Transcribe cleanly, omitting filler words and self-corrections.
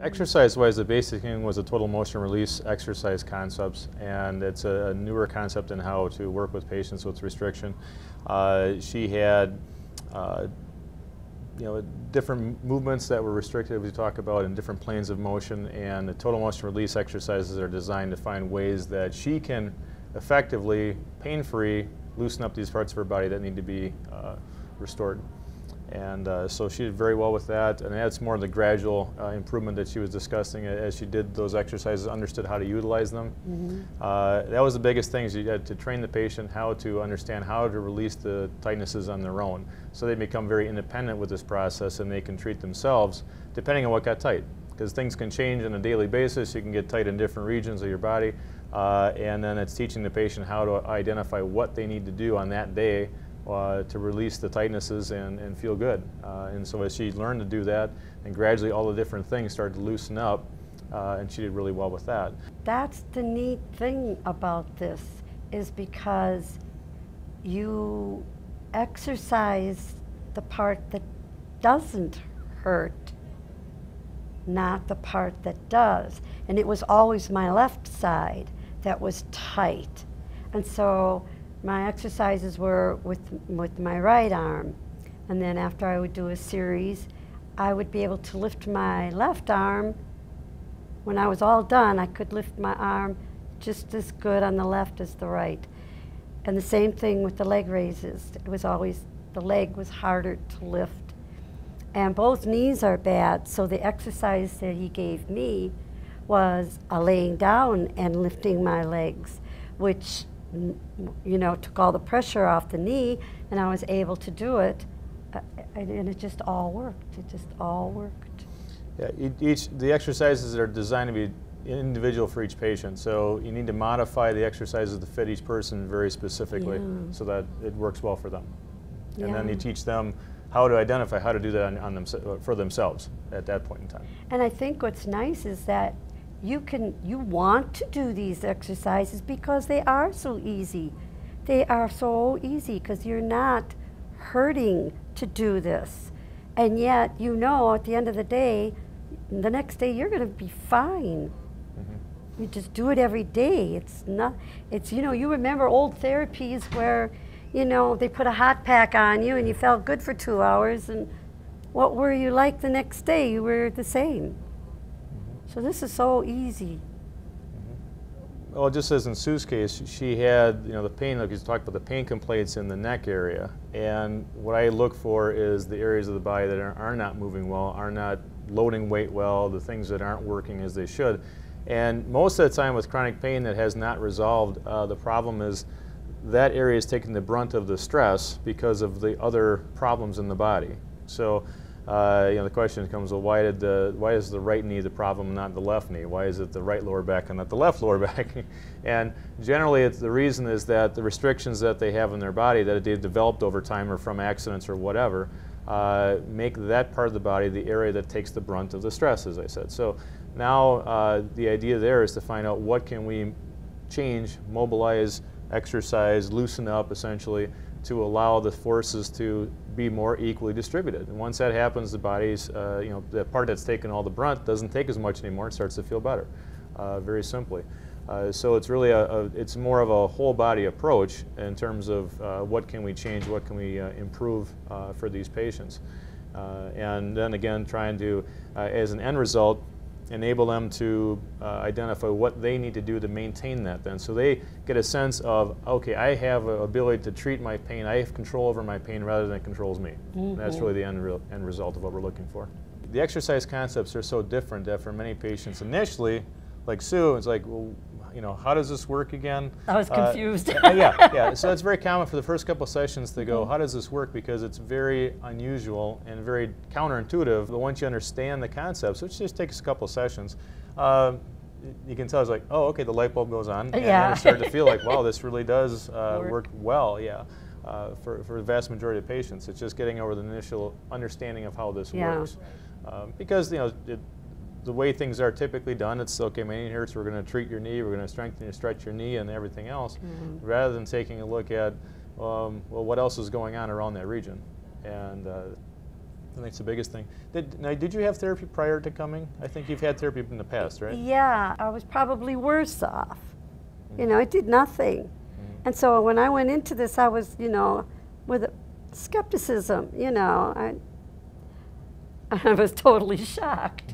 Exercise-wise, the basic thing was a total motion release exercise concepts, and it's a newer concept in how to work with patients with restriction. She had different movements that were restricted, we talk about, in different planes of motion, and the total motion release exercises are designed to find ways that she can effectively, pain-free, loosen up these parts of her body that need to be restored. And so she did very well with that, and that's more of the gradual improvement that she was discussing as she did those exercises, understood how to utilize them. That was the biggest thing, is you had to train the patient how to understand how to release the tightnesses on their own, so they become very independent with this process and they can treat themselves depending on what got tight. Because things can change on a daily basis, you can get tight in different regions of your body, and then it's teaching the patient how to identify what they need to do on that day to release the tightnesses and feel good. And so as she learned to do that, and gradually all the different things started to loosen up, and she did really well with that. That's the neat thing about this, is because you exercise the part that doesn't hurt, not the part that does. And it was always my left side that was tight. And so my exercises were with my right arm. And then after I would do a series, I would be able to lift my left arm. When I was all done, I could lift my arm just as good on the left as the right. And the same thing with the leg raises. It was always, the leg was harder to lift. And both knees are bad, so the exercise that he gave me was laying down and lifting my legs, which took all the pressure off the knee, and I was able to do it, and it just all worked. It just all worked. Yeah, the exercises are designed to be individual for each patient, so you need to modify the exercises to fit each person very specifically, so that it works well for them. And then you teach them how to identify how to do that for themselves at that point in time. And I think what's nice is that you want to do these exercises because they are so easy. They are so easy because you're not hurting to do this. And yet, at the end of the day, the next day you're going to be fine. You just do it every day. You remember old therapies where, they put a hot pack on you and you felt good for 2 hours, and what were you like the next day? You were the same. So this is so easy. Well, just as in Sue's case, she had, the pain, like you talked about, the pain complaints in the neck area. And what I look for is the areas of the body that are not moving well, are not loading weight well, the things that aren't working as they should. And most of the time with chronic pain that has not resolved, the problem is that area is taking the brunt of the stress because of the other problems in the body. So the question becomes, well, why is the right knee the problem, not the left knee? Why is it the right lower back and not the left lower back? And generally, the reason is that the restrictions that they have in their body that they've developed over time or from accidents or whatever make that part of the body the area that takes the brunt of the stress, as I said. So now the idea there is to find out what can we change, mobilize, exercise, loosen up, essentially, to allow the forces to be more equally distributed. And once that happens, the body's, the part that's taken all the brunt doesn't take as much anymore. It starts to feel better, very simply. So it's really it's more of a whole body approach in terms of what can we change, what can we improve for these patients. And then again, trying to, as an end result, enable them to identify what they need to do to maintain that then. So they get a sense of, okay, I have an ability to treat my pain, I have control over my pain rather than it controls me. And that's really the end result of what we're looking for. The exercise concepts are so different that for many patients initially, like Sue, it's like, well, how does this work again? I was confused. Yeah. So it's very common for the first couple sessions to go, how does this work? Because it's very unusual and very counterintuitive. But once you understand the concepts, which just takes a couple sessions, you can tell it's like, oh, okay, the light bulb goes on. And then you start to feel like, wow, this really does work well, for the vast majority of patients. It's just getting over the initial understanding of how this works. Because, the way things are typically done, it's okay, my knee hurts, we're going to treat your knee, we're going to strengthen and stretch your knee and everything else, rather than taking a look at, well, what else is going on around that region. And I think it's the biggest thing. Did you have therapy prior to coming? I think you've had therapy in the past, right? Yeah, I was probably worse off. You know, I did nothing. And so when I went into this, I was, you know, with skepticism, you know. I was totally shocked.